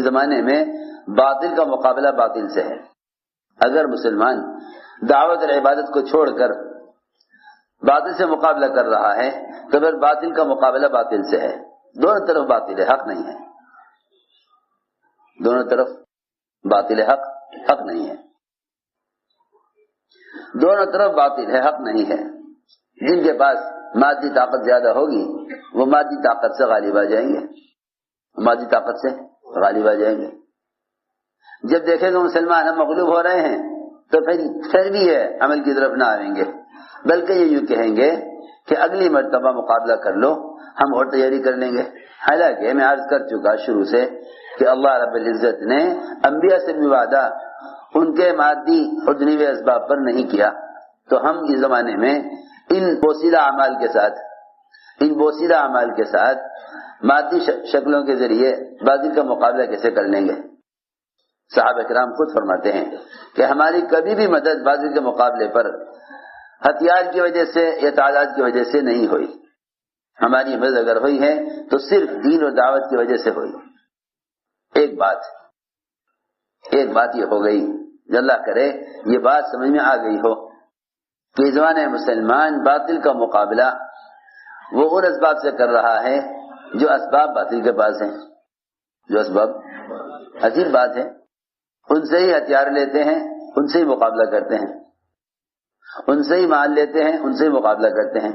اس زمانے میں باطل کا مقابلہ باطل سے ہے. اگر مسلمان دعوت اور عبادت کو چھوڑ کر باطل سے مقابلہ کر رہا ہے تو پھر باطل کا مقابلہ باطل سے ہے. دونوں طرف باطل ہے، حق نہیں ہے. دونوں طرف باطل ہے، حق نہیں ہے. دونوں طرف باطل ہے، حق نہیں ہے. جن کے پاس مادی طاقت زیادہ ہوگی وہ مادی طاقت سے غالب آ جائیں گے، مادی طاقت سے غالب آ جائیں گے. جب دیکھیں گے مسلمان ہم مغلوب ہو رہے ہیں تو پھر بھی یہ عمل کی طرف نہ آئیں گے، بلکہ یہ یوں کہیں گے کہ اگلی مرتبہ مقابلہ کر لو، ہم اور تیاری کر لیں گے. حالانکہ میں عرض کر چکا شروع سے کہ اللہ رب العزت نے انبیاء سے بھی وعدہ ان کے مادی اور دنیوی اسباب پر نہیں کیا، تو ہم اس زمانے میں ان بوسیدہ اعمال کے ساتھ مادی شکلوں کے ذریعے باطل کا مقابلہ کیسے کر لیں گے؟ صحابہ کرام خود فرماتے ہیں کہ ہماری کبھی بھی مدد باطل کے مقابلے پر ہتھیار کی وجہ سے یا تعداد کی وجہ سے نہیں ہوئی. ہماری مدد اگر ہوئی ہے تو صرف دین اور دعوت کی وجہ سے ہوئی. ایک بات یہ ہو گئی، اللہ کرے یہ بات سمجھ میں آ گئی ہو کہ زمانے مسلمان باطل کا مقابلہ وہ اور اسباب سے کر رہا ہے جو اسباب باطل کے پاس ہیں. جو اسباب عجیب بات ہے، ان سے ہی ہتھیار لیتے ہیں، ان سے ہی مقابلہ کرتے ہیں، ان سے ہی مال لیتے ہیں، ان سے ہی مقابلہ کرتے ہیں،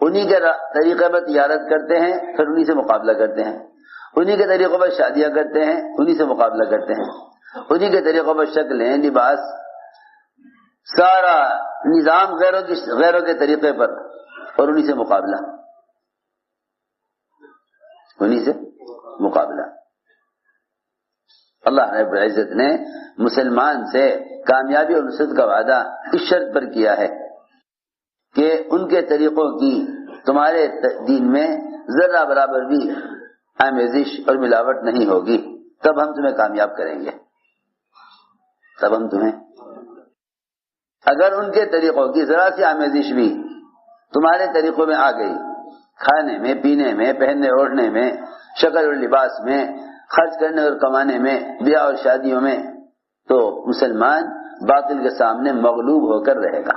انہی کے طریقے پر تجارت کرتے ہیں، پھر انہی سے مقابلہ کرتے ہیں، انہی کے طریقوں پر شادیاں کرتے ہیں، انہی سے مقابلہ کرتے ہیں، انہی کے طریقوں پر شکلیں، لباس، سارا نظام غیروں کے طریقے پر، اور انہی سے مقابلہ. اللہ رب العزت نے مسلمان سے کامیابی اور نصرت کا وعدہ اس شرط پر کیا ہے کہ ان کے طریقوں کی تمہارے دین میں ذرہ برابر بھی آمیزش اور ملاوٹ نہیں ہوگی، تب ہم تمہیں کامیاب کریں گے. اگر ان کے طریقوں کی ذرا سی آمیزش بھی تمہارے طریقوں میں آ گئی، کھانے میں، پینے میں، پہننے اوڑھنے میں، شکل اور لباس میں، خرچ کرنے اور کمانے میں، بیاہ اور شادیوں میں، تو مسلمان باطل کے سامنے مغلوب ہو کر رہے گا.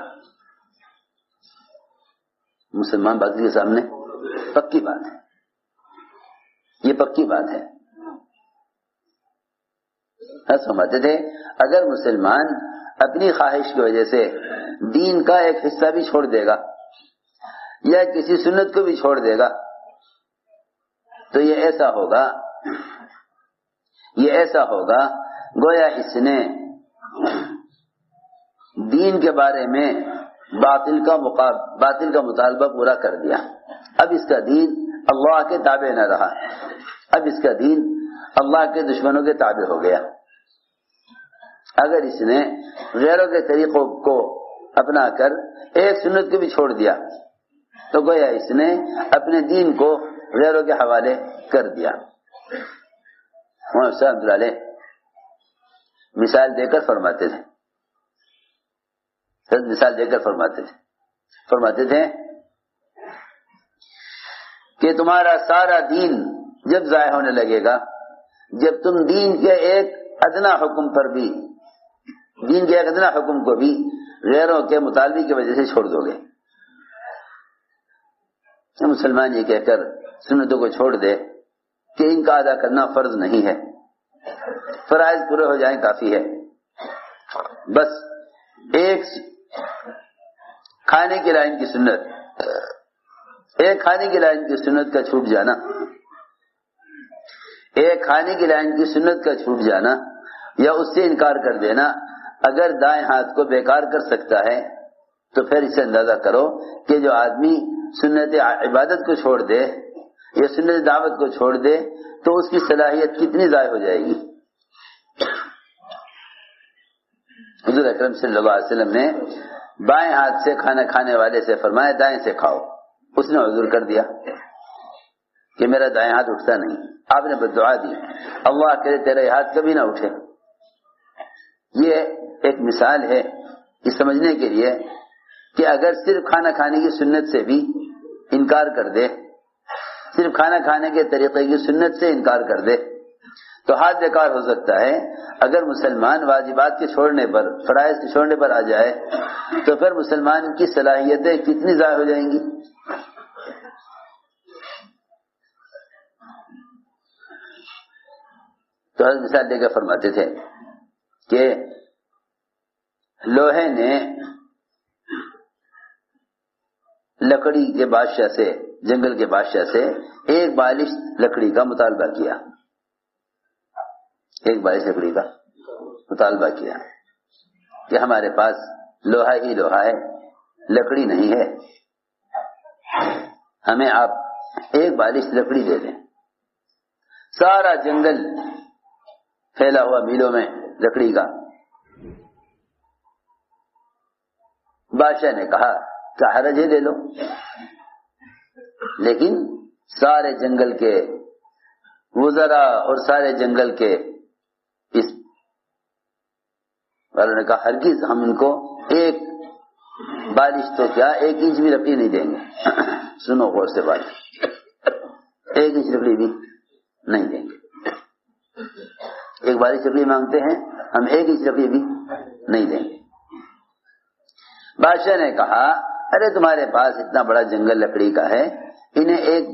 مسلمان باطل کے سامنے، پکی بات ہے، یہ پکی بات ہے. سمجھتے تھے اگر مسلمان اپنی خواہش کی وجہ سے دین کا ایک حصہ بھی چھوڑ دے گا یا کسی سنت کو بھی چھوڑ دے گا تو یہ ایسا ہوگا گویا اس نے دین کے بارے میں باطل کا مطالبہ پورا کر دیا. اب اس کا دین اللہ کے تابع نہ رہا، اب اس کا دین اللہ کے دشمنوں کے تابع ہو گیا. اگر اس نے غیروں کے طریقوں کو اپنا کر ایک سنت کو بھی چھوڑ دیا تو گویا اس نے اپنے دین کو غیروں کے حوالے کر دیا. رحمۃ اللہ علیہ مثال دے کر فرماتے تھے کہ تمہارا سارا دین جب ضائع ہونے لگے گا جب تم دین کے ایک ادنا حکم کو بھی غیروں کے مطالبے کی وجہ سے چھوڑ دو گے. مسلمان یہ کہہ کر سنتوں کو چھوڑ دے کہ ان کا ادا کرنا فرض نہیں ہے، فرائض پورے ہو جائیں کافی ہے. بس ایک کھانے کی لائن کی سنت کا چھوٹ جانا یا اس سے انکار کر دینا اگر دائیں ہاتھ کو بیکار کر سکتا ہے تو پھر اسے اندازہ کرو کہ جو آدمی سنت عبادت کو چھوڑ دے یا سنت دعوت کو چھوڑ دے تو اس کی صلاحیت کتنی ضائع ہو جائے گی. حضور اکرم صلی اللہ علیہ وسلم نے بائیں ہاتھ سے کھانا کھانے والے سے فرمایا دائیں سے کھاؤ. اس نے عذر کر دیا کہ میرا دائیں ہاتھ اٹھتا نہیں. آپ نے بددعا دی، اللہ کرے تیرے ہاتھ کبھی نہ اٹھے. یہ ایک مثال ہے یہ سمجھنے کے لیے کہ اگر صرف کھانا کھانے کی سنت سے بھی انکار کر دے، صرف کھانا کھانے کے طریقے کی سنت سے انکار کر دے تو ہاتھ بیکار ہو سکتا ہے. اگر مسلمان واجبات کے چھوڑنے پر، فرائض کے چھوڑنے پر آ جائے تو پھر مسلمان کی صلاحیتیں کتنی ضائع ہو جائیں گی. تو حضرت مثال دے کر فرماتے تھے کہ لوہے نے لکڑی کے بادشاہ سے، جنگل کے بادشاہ سے ایک بالش لکڑی کا مطالبہ کیا، ایک بالش لکڑی کا مطالبہ کیا کہ ہمارے پاس لوہا ہی لوہا ہے، لکڑی نہیں ہے، ہمیں آپ ایک بالش لکڑی دے دیں. سارا جنگل پھیلا ہوا میلوں میں لکڑی کا. بادشاہ نے کہا کہ حرج ہے دے لو، لیکن سارے جنگل کے وزراء اور سارے جنگل کے اس والوں نے کہا ہرگز ہم ان کو ایک بالش تو کیا 1 انچ بھی لکڑی نہیں دیں گے. سنو غور سے بات، 1 انچ لکڑی بھی نہیں دیں گے. ایک بالش لکڑی مانگتے ہیں، ہم 1 انچ لکڑی بھی نہیں دیں گے. بادشاہ نے کہا ارے تمہارے پاس اتنا بڑا جنگل لکڑی کا ہے، انہیں ایک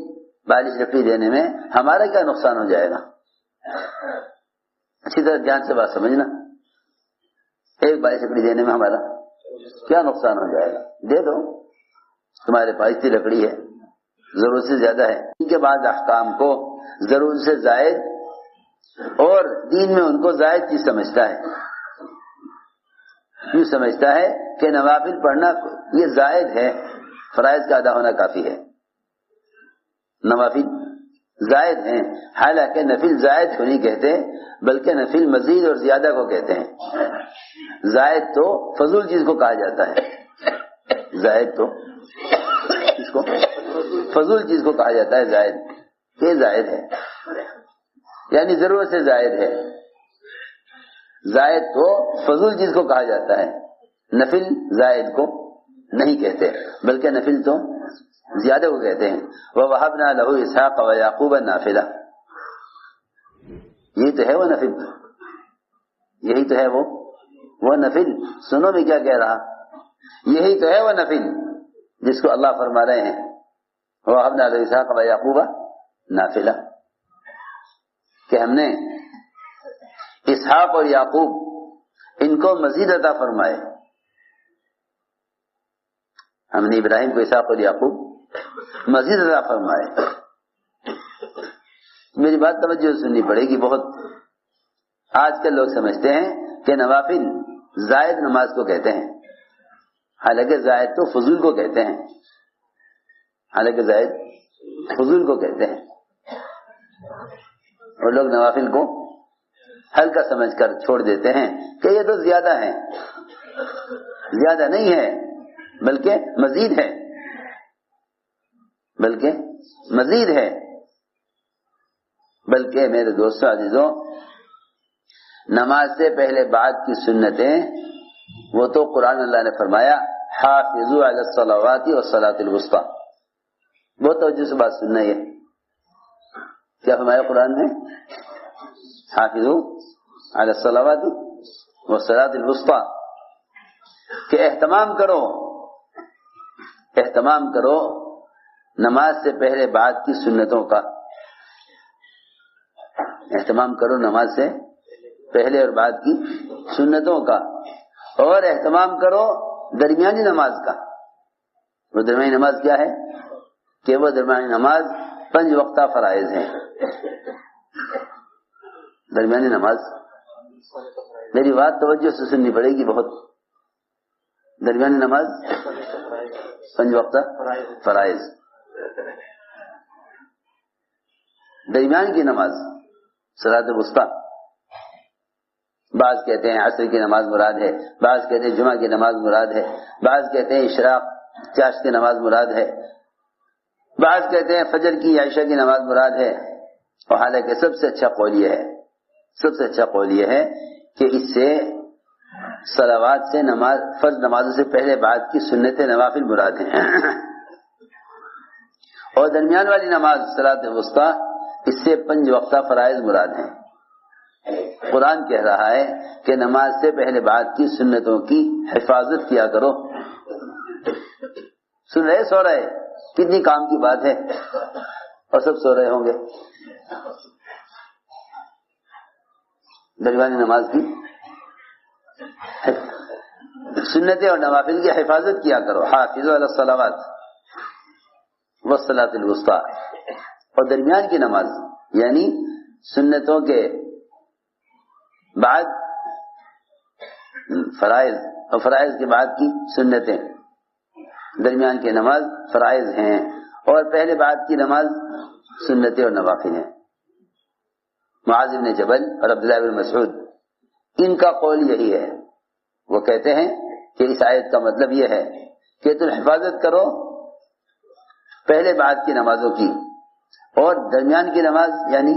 بالش لکڑی دینے میں ہمارا کیا نقصان ہو جائے گا. اچھی طرح دھیان سے بات سمجھنا، ایک بالش لکڑی دینے میں ہمارا کیا نقصان ہو جائے گا، دے دو، تمہارے پاس اتنی لکڑی ہے، ضرورت سے زیادہ ہے. ان کے بعد احکام کو ضرورت سے زائد اور دین میں ان کو زائد چیز سمجھتا ہے. یوں سمجھتا ہے کہ نوافل پڑھنا یہ زائد ہے، فرائض کا ادا ہونا کافی ہے. نوافل زائد ہیں، حالانکہ نفل زائد کو نہیں کہتے بلکہ نفل مزید اور زیادہ کو کہتے ہیں. زائد تو فضول چیز کو کہا جاتا ہے، زائد تو اس کو فضول چیز کو کہا جاتا ہے. زائد یہ زائد ہے یعنی ضرورت سے زائد ہے. زائد تو فضول چیز کو کہا جاتا ہے، نفل زائد کو نہیں کہتے بلکہ نفل تو زیادہ کو کہتے ہیں. وَوَهَبْنَا لَهُ إِسْحَاقَ وَيَعْقُوبَ النَّافِلَةَ، یہی تو ہے وہ نفل، یہی تو ہے وہ نفل. سنو میں کیا کہہ رہا، یہی تو ہے وہ نفل جس کو اللہ فرما رہے ہیں وَوَهَبْنَا لَهُ إِسْحَاقَ وَيَعْقُوبَ النَّافِلَةَ، کہ ہم نے اسحاق اور یعقوب ان کو مزید عطا فرمائے. ہم نے ابراہیم کو اسحاق اور یعقوب مزید عطا فرمائے. میری بات توجہ سننی پڑے گی بہت. آج کل لوگ سمجھتے ہیں کہ نوافل زائد نماز کو کہتے ہیں، حالانکہ زائد تو فضول کو کہتے ہیں، حالانکہ زائد فضول کو کہتے ہیں. اور لوگ نوافل کو ہلکا سمجھ کر چھوڑ دیتے ہیں کہ یہ تو زیادہ ہے. زیادہ نہیں ہے بلکہ مزید ہے، بلکہ مزید ہے. بلکہ میرے دوستوں عزیزوں، نماز سے پہلے بعد کی سنتیں وہ تو قرآن اللہ نے فرمایا حافظوا علی الصلوات والصلاۃ الوسطی. بہت توجہ سے بات سننا. یہ کیا فرمایا قرآن نے؟ حافظوا علی الصلوات والصلاۃ الوسطی، کہ اہتمام کرو نماز سے پہلے بعد کی سنتوں کا. اہتمام کرو نماز سے پہلے اور بعد کی سنتوں کا، اور اہتمام کرو درمیانی نماز کا. وہ درمیانی نماز کیا ہے؟ کہ وہ درمیانی نماز 5 وقتہ فرائض ہیں. درمیانی نماز، میری بات توجہ سے سننی پڑے گی بہت. درمیانی نماز 5 وقتہ فرائض، درمیان کی نماز صلاۃ الوسطی. بعض کہتے ہیں عصر کی نماز مراد ہے، بعض کہتے ہیں جمعہ کی نماز مراد ہے، بعض کہتے ہیں اشراق چاشت کی نماز مراد ہے، بعض کہتے ہیں فجر کی عشاء کی نماز مراد ہے. اور حالانکہ سب سے اچھا قول یہ ہے کہ اس سے صلوات سے نماز، فرض نمازوں سے پہلے بعد کی سنت نوافل مراد ہیں. اور درمیان والی نماز صلاۃ الوسطی، اس سے 5 وقتہ فرائض مراد ہیں. قرآن کہہ رہا ہے کہ نماز سے پہلے بعد کی سنتوں کی حفاظت کیا کرو. سن رہے سو رہے کتنی کام کی بات ہے اور سب سو رہے ہوں گے. درمیانی نماز کی سنتیں اور نوافل کی حفاظت کیا کرو. حافظوا علی الصلوات والصلاۃ الوسطی. اور درمیان کی نماز یعنی سنتوں کے بعد فرائض اور فرائض کے بعد کی سنتیں. درمیان کی نماز فرائض ہیں اور پہلے بعد کی نماز سنتیں اور نوافل ہیں. معاذ بن جبل اور عبداللہ بن مسعود ان کا قول یہی ہے. وہ کہتے ہیں کہ اس آیت کا مطلب یہ ہے کہ تم حفاظت کرو پہلے بعد کی نمازوں کی اور درمیان کی نماز یعنی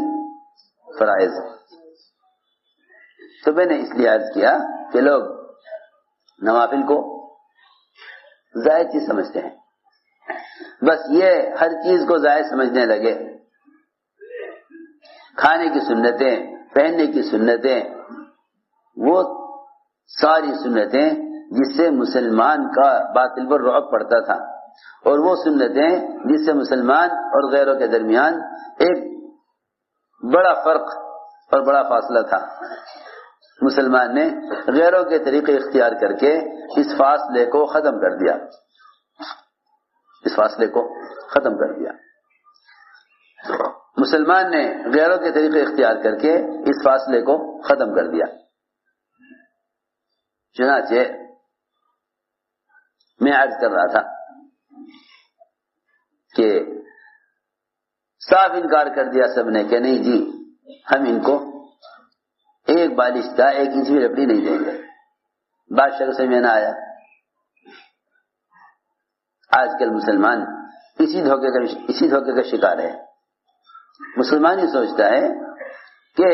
فرائض. تو میں نے اس لیے عرض کیا کہ لوگ نوافل کو زائد چیز سمجھتے ہیں. بس یہ ہر چیز کو زائد سمجھنے لگے. کھانے کی سنتیں، پہننے کی سنتیں، وہ ساری سنتیں جس سے مسلمان کا باطل پر رعب پڑتا تھا، اور وہ سنتیں جس سے مسلمان اور غیروں کے درمیان ایک بڑا فرق اور بڑا فاصلہ تھا. مسلمان نے غیروں کے طریقے اختیار کر کے اس فاصلے کو ختم کر دیا. اس فاصلے کو ختم کر دیا. مسلمان نے غیروں کے طریقے اختیار کر کے اس فاصلے کو ختم کر دیا. چنانچہ میں عرض کر رہا تھا کہ صاف انکار کر دیا سب نے کہ نہیں جی ہم ان کو ایک بالش کا 1 انچ بھی لکڑی نہیں دیں گے. بادشاہ کو سمجھ میں نہ آیا. آج کل مسلمان اسی دھوکے کا شکار ہے. مسلمان یہ سوچتا ہے کہ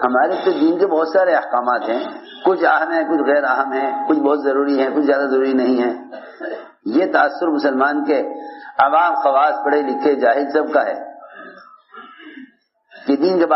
ہمارے تو دین کے بہت سارے احکامات ہیں، کچھ اہم ہیں، کچھ غیر اہم ہیں، کچھ بہت ضروری ہیں، کچھ زیادہ ضروری نہیں ہیں. یہ تاثر مسلمان کے عوام خواص پڑھے لکھے جاہل سب کا ہے کہ دین کے بعد